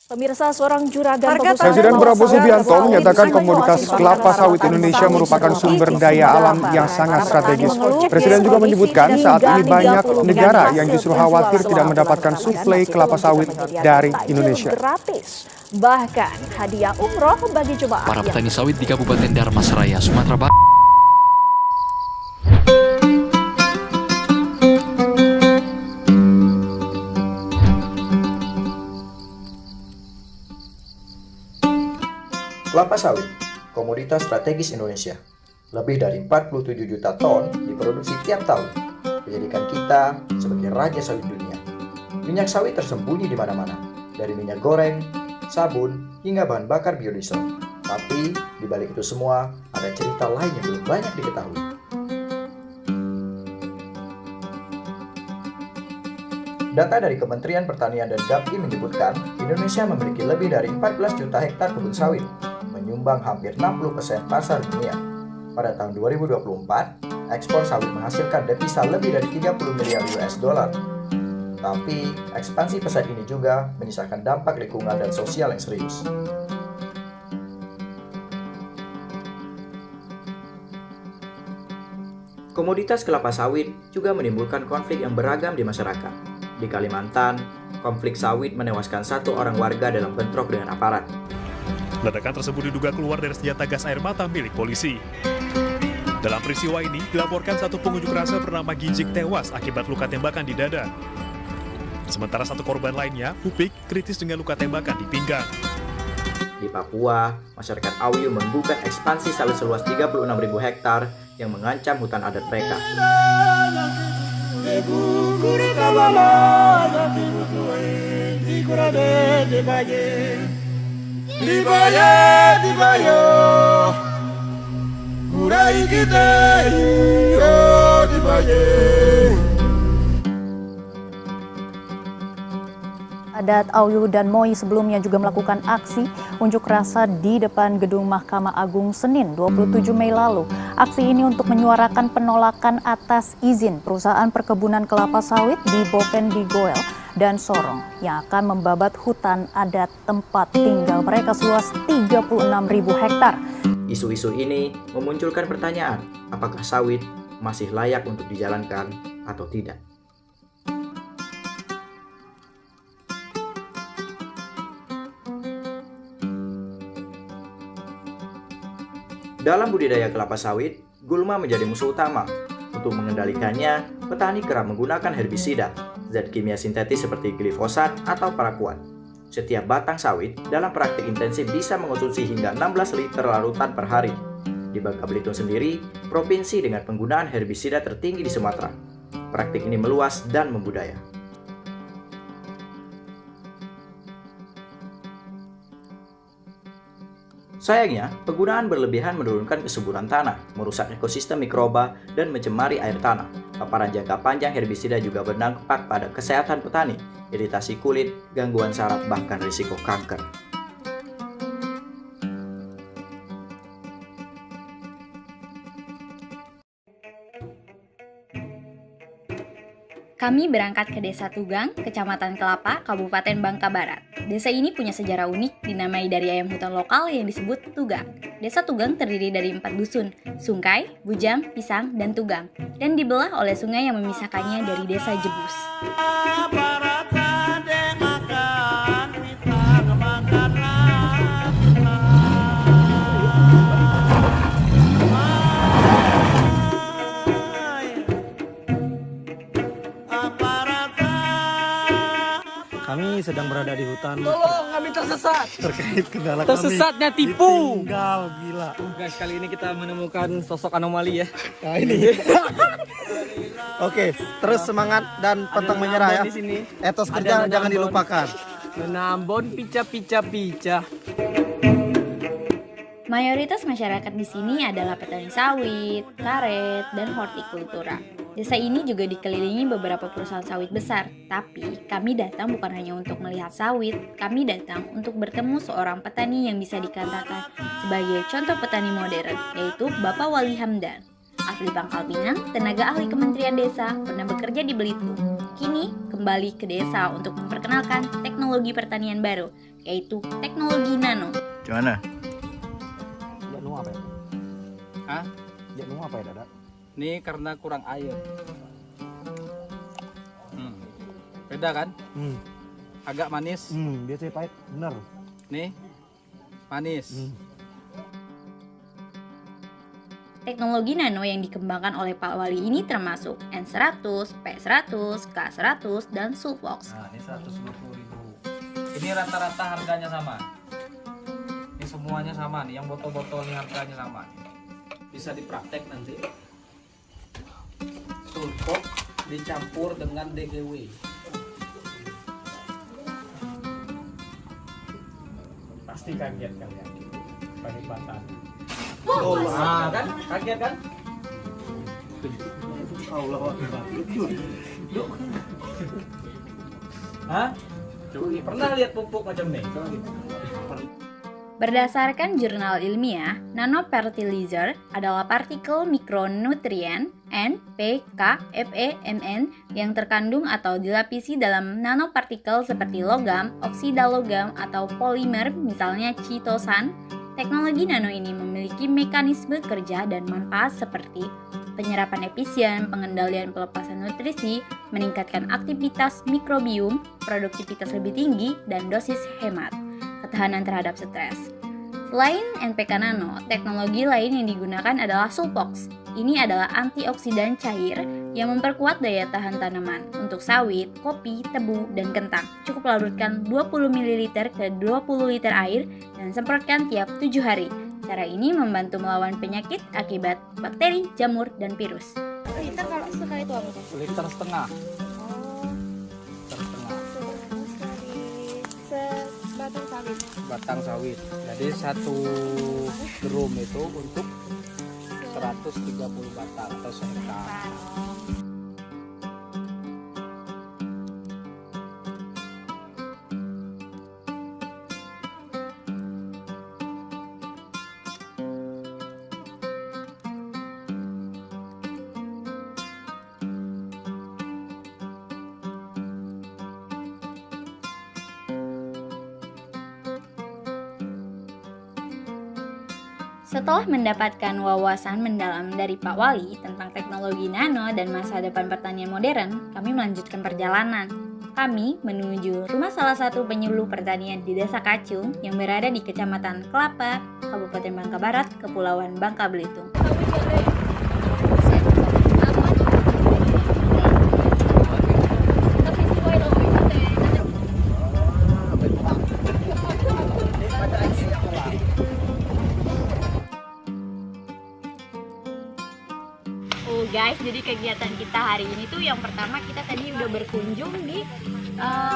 Pemirsa, seorang juragan Presiden Prabowo Subianto menyatakan komoditas kelapa sawit Indonesia merupakan sumber daya alam yang sangat strategis. Presiden juga menyebutkan saat ini banyak negara yang justru khawatir tidak mendapatkan suplai kelapa sawit dari Indonesia. Bahkan hadiah umroh bagi jemaah. Para petani sawit di Kabupaten Dharmasraya, Sumatera Barat. Kelapa sawit, komoditas strategis Indonesia. Lebih dari 47 juta ton diproduksi tiap tahun, menjadikan kita sebagai raja sawit dunia. Minyak sawit tersembunyi di mana-mana, dari minyak goreng, sabun, hingga bahan bakar biodiesel. Tapi, di balik itu semua, ada cerita lain yang belum banyak diketahui. Data dari Kementerian Pertanian dan Gapki menyebutkan, Indonesia memiliki lebih dari 14 juta hektar kebun sawit, menyumbang hampir 60% pasar dunia. Pada tahun 2024, ekspor sawit menghasilkan devisa lebih dari 30 miliar US dollar. Tapi, ekspansi pesat ini juga menyisakan dampak lingkungan dan sosial yang serius. Komoditas kelapa sawit juga menimbulkan konflik yang beragam di masyarakat. Di Kalimantan, konflik sawit menewaskan satu orang warga dalam bentrok dengan aparat. Ledakan tersebut diduga keluar dari senjata gas air mata milik polisi. Dalam peristiwa ini, dilaporkan satu pengunjuk rasa bernama Ginjik tewas akibat luka tembakan di dada. Sementara satu korban lainnya, Hupik, kritis dengan luka tembakan di pinggang. Di Papua, masyarakat Auyu menggugat ekspansi sawit seluas 36.000 hektar yang mengancam hutan adat mereka. Adat Auyu dan Moi sebelumnya juga melakukan aksi unjuk rasa di depan gedung Mahkamah Agung Senin 27 Mei lalu. Aksi ini untuk menyuarakan penolakan atas izin perusahaan perkebunan kelapa sawit di Boven di Goel dan Sorong yang akan membabat hutan adat tempat tinggal mereka seluas 36.000 hektar. Isu-isu ini memunculkan pertanyaan, apakah sawit masih layak untuk dijalankan atau tidak? Dalam budidaya kelapa sawit, gulma menjadi musuh utama. Untuk mengendalikannya, petani kerap menggunakan herbisida, zat kimia sintetis seperti glifosat atau paraquat. Setiap batang sawit dalam praktik intensif bisa mengonsumsi hingga 16 liter larutan per hari. Di Bangka Belitung sendiri, provinsi dengan penggunaan herbisida tertinggi di Sumatera. Praktik ini meluas dan membudaya. Sayangnya, penggunaan berlebihan menurunkan kesuburan tanah, merusak ekosistem mikroba, dan mencemari air tanah. Paparan jangka panjang herbisida juga berdampak pada kesehatan petani, iritasi kulit, gangguan saraf, bahkan risiko kanker. Kami berangkat ke Desa Tugang, Kecamatan Kelapa, Kabupaten Bangka Barat. Desa ini punya sejarah unik, dinamai dari ayam hutan lokal yang disebut Tugang. Desa Tugang terdiri dari 4 dusun, Sungkai, Bujang, Pisang, dan Tugang, dan dibelah oleh sungai yang memisahkannya dari Desa Jebus. Kami sedang berada di hutan. Tolong, kami tersesat. Terkait kendala Tersesatnya kami. tipu. Ditinggal, gila. Guys, kali ini kita menemukan sosok anomali ya. Nah ini. Oke, terus semangat dan pantang menyerah ya. Di sini. Etos kerja jangan dilupakan. Menambon pica. Mayoritas masyarakat di sini adalah petani sawit, karet, dan hortikultura. Desa ini juga dikelilingi beberapa perusahaan sawit besar, tapi kami datang bukan hanya untuk melihat sawit, kami datang untuk bertemu seorang petani yang bisa dikatakan sebagai contoh petani modern, yaitu Bapak Wali Hamdan. Asli Pangkal Pinang, tenaga ahli Kementerian Desa, pernah bekerja di Belitung. Kini kembali ke desa untuk memperkenalkan teknologi teknologi pertanian baru, yaitu teknologi nano. Gimana? Janu apa ya? Hah? Janu apa ya, Dada? Ini karena kurang air. Beda kan? Agak manis. Biasanya pahit, bener. Nih, manis. Teknologi nano yang dikembangkan oleh Pak Wali ini termasuk N100, P100, K100, dan Sulfox. Nah, ini 150.000. Ini rata-rata harganya sama. Ini semuanya sama nih, yang botol-botol ini harganya sama. Bisa dipraktek nanti. Sulfox dicampur dengan DGW. Pasti kaget kalian. Panik-patan. Nah, kan? Kaget kan? Allah Akbar. Hah? Pernah lihat pupuk macam nih? Berdasarkan jurnal ilmiah, nanofertilizer adalah partikel mikronutrien N, P, K, Fe, Mn yang terkandung atau dilapisi dalam nanopartikel seperti logam, oksida logam, atau polimer misalnya chitosan. Teknologi nano ini memiliki mekanisme kerja dan manfaat seperti penyerapan efisien, pengendalian pelepasan nutrisi, meningkatkan aktivitas mikrobiom, produktivitas lebih tinggi, dan dosis hemat, ketahanan terhadap stres. Selain NPK Nano, teknologi lain yang digunakan adalah Sulfox. Ini adalah antioksidan cair yang memperkuat daya tahan tanaman. Untuk sawit, kopi, tebu, dan kentang, cukup larutkan 20 ml ke 20 liter air dan semprotkan tiap 7 hari. Cara ini membantu melawan penyakit akibat bakteri, jamur, dan virus. Liter kalau sekali itu apa? Liter setengah. Batang sawit. Batang sawit. Jadi satu drum itu untuk 130 batang atau sehektar. Setelah mendapatkan wawasan mendalam dari Pak Wali tentang teknologi nano dan masa depan pertanian modern, kami melanjutkan perjalanan. Kami menuju rumah salah satu penyuluh pertanian di Desa Kacung yang berada di Kecamatan Kelapa, Kabupaten Bangka Barat, Kepulauan Bangka Belitung. Guys, jadi kegiatan kita hari ini tuh yang pertama kita tadi udah berkunjung di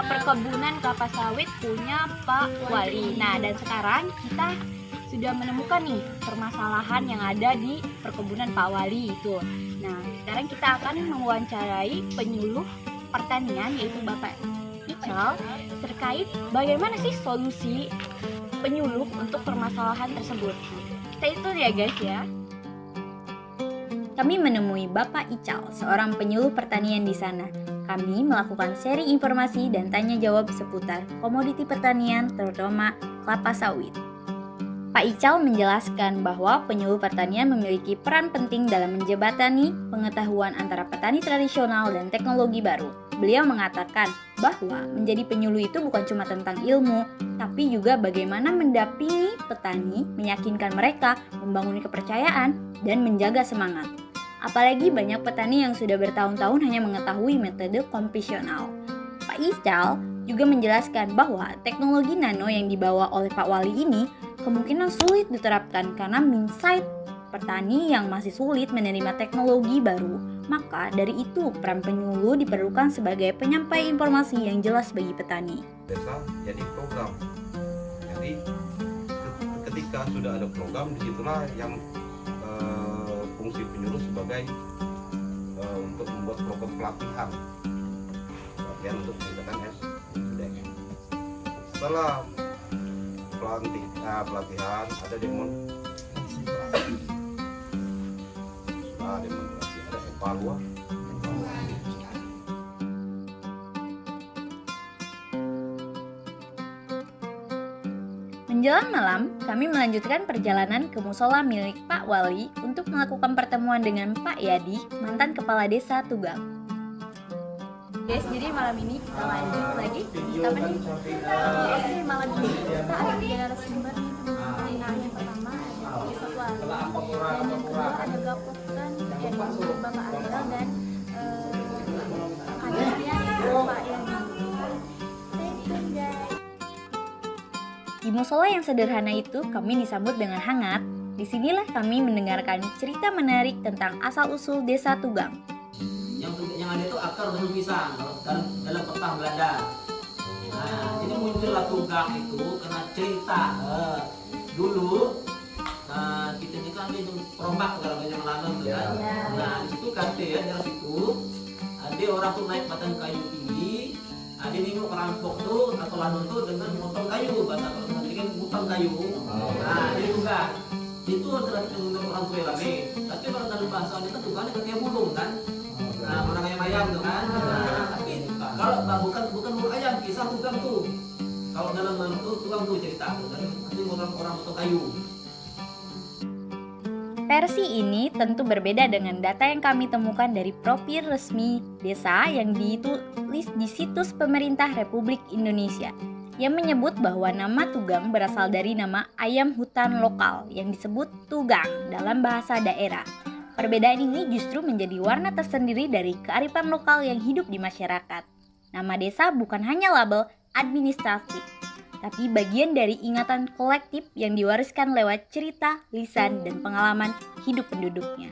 perkebunan kelapa sawit punya Pak Wali. Nah, dan sekarang kita sudah menemukan nih permasalahan yang ada di perkebunan Pak Wali itu. Nah, sekarang kita akan mewawancarai penyuluh pertanian yaitu Bapak Ical terkait bagaimana sih solusi penyuluh untuk permasalahan tersebut. Stay tune ya guys ya. Kami menemui Bapak Ical, seorang penyuluh pertanian di sana. Kami melakukan sharing informasi dan tanya jawab seputar komoditi pertanian, terutama kelapa sawit. Pak Ical menjelaskan bahwa penyuluh pertanian memiliki peran penting dalam menjembatani pengetahuan antara petani tradisional dan teknologi baru. Beliau mengatakan bahwa menjadi penyuluh itu bukan cuma tentang ilmu, tapi juga bagaimana mendampingi petani, meyakinkan mereka, membangun kepercayaan, dan menjaga semangat. Apalagi banyak petani yang sudah bertahun-tahun hanya mengetahui metode konvensional. Pak Ical juga menjelaskan bahwa teknologi nano yang dibawa oleh Pak Wali ini kemungkinan sulit diterapkan karena mindset petani yang masih sulit menerima teknologi baru. Maka dari itu peran penyuluh diperlukan sebagai penyampai informasi yang jelas bagi petani. Desa jadi program. Jadi ketika sudah ada program, disitulah yang fungsi penyuluh sebagai untuk membuat program pelatihan untuk meningkatkan SDM. Setelah pelatihan ada demonstrasi, ada evaluasi. Menjelang malam, kami melanjutkan perjalanan ke musola milik Pak Wali untuk melakukan pertemuan dengan Pak Yadi, mantan Kepala Desa Tugang. Guys, jadi malam ini kita lanjut lagi. Apa nih? Jadi malam ini kita ada 3 narasumber nih teman-teman. Nah, yang pertama ada Desa Wali, dan yang kedua ada Gapokan, yaitu Bapak Adel, dan ada saya Pak Yadi. Stay tune guys. Di musola yang sederhana itu, kami disambut dengan hangat. Disinilah kami mendengarkan cerita menarik tentang asal-usul Desa Tugang. Yang ada itu akar daun pisang dalam peta Belanda. Nah, ini muncullah Tugang itu karena cerita dulu. Kita ini kan itu perombak kalau banyak lama tuh kan. Nah, di situ kate ya dalam situ ada orang tuh naik batang kayu tinggi. Ada nengok perampok tuh atau lanun tuh dengan motong kayu, bahasa kalau nanti kan motong kayu. Nah, ini Tugang. Itu adalah untuk orang tua lagi. Tapi kalau dalam bahasa itu Tugang itu kayak burung kan. Nah, orang ayam tuh kan. Nah, tapi kalau bukan burung ayam, kisah Tugang tuh. Kalau dalam itu Tugang tuh cerita tuh. Dan nanti orang motong kayu. Versi ini tentu berbeda dengan data yang kami temukan dari profil resmi desa yang ditulis di situs pemerintah Republik Indonesia, yang menyebut bahwa nama Tugang berasal dari nama ayam hutan lokal yang disebut Tugang dalam bahasa daerah. Perbedaan ini justru menjadi warna tersendiri dari kearifan lokal yang hidup di masyarakat. Nama desa bukan hanya label administratif, tapi bagian dari ingatan kolektif yang diwariskan lewat cerita, lisan, dan pengalaman hidup penduduknya.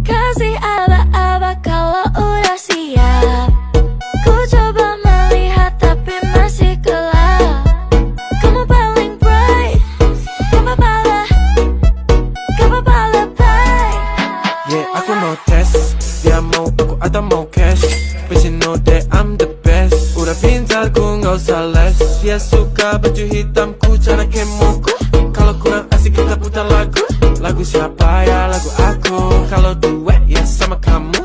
Kasih aba-aba kalau udah siap. Ku coba melihat tapi masih gelap. Kamu paling bright, gak apa-apa lebay. Yeah, aku mau tes, dia mau aku atau mau cash. But you know that I'm the best. Udah pintar ku gak usah les. Dia suka baju hitamku, cara kemoku. Kalau kurang asik kita putar lagu. Lagu siapa ya? Lagu aku. Kalau duet ya sama kamu.